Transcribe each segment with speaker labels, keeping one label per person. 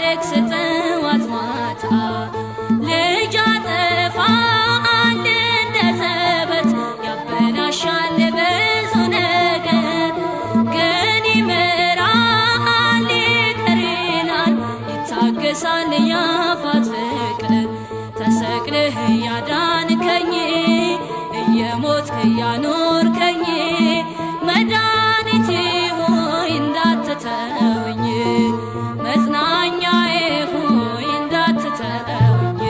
Speaker 1: ሳለቅስ ጥዋት ማታ ልጅ አጠፋል እንደ ዘበት ያበላሻል ብዙ ነገር ግን ይምራል ይቅር ይላል ይታገሳል የአባት ፍቅር ተሰቅለህ ያዳንከኝ እየሞትክ ያኖርከኝ መድኃኒቴ ሆይ እንዳትተወኝ መጽናኛዬ ሆይ እንዳትተወኝ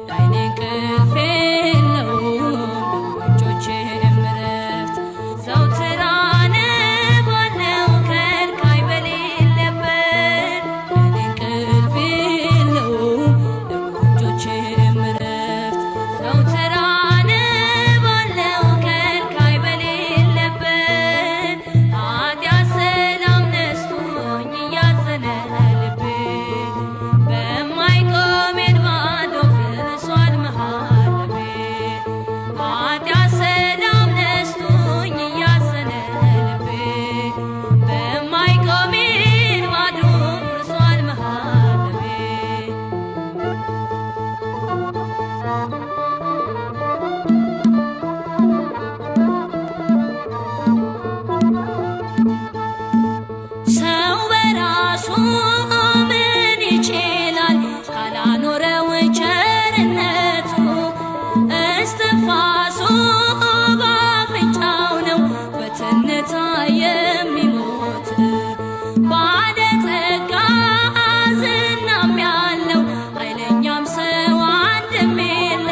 Speaker 1: ለዓይኔ እንቅልፍ የለውም ለጉንጮቼም እረፍት ዘወትር አነባለሁ ከልካይ በሌለበት ለዓይኔ እንቅልፍ የለውም ለጉንጮቼም እረፍት ዘወትር አነባለሁ ከልካይ በሌለበት ኃጢአት ሰላም ነስቶኝ እያዘነ ልቤ በማይቆም የባዶ ፍርሷል መሃል ልቤ ኃጢአት ሰላም ነስቶኝ እያዘነ ልቤ በማይቆም የባዶ ፍርሷል መሃል ልቤ ሰው በራሱ ምን ይችላል ካላኖረው ቸርነቱ እስትንፋሱ በአፍንጫው ነው በትንታ የሚሞት ባለጠጋ ዝናም ያለው ኃይለኛም ሰው አንድም የለ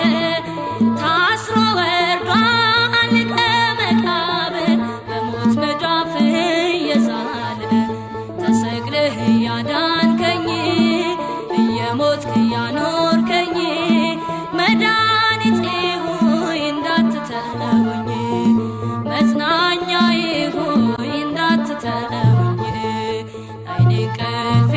Speaker 1: ታስሮ ወርዷል ከመቃብር በሞት መዳፍ እየዛለ ተሰቅለህ ያዳንከኝ እየሞትክ ያኖርከኝ መድኃኒቴ ሆይ እንዳትተወኝ መጽናኛዬ ሆይ እንዳትተወኝ ለዓይኔ እንቅልፍ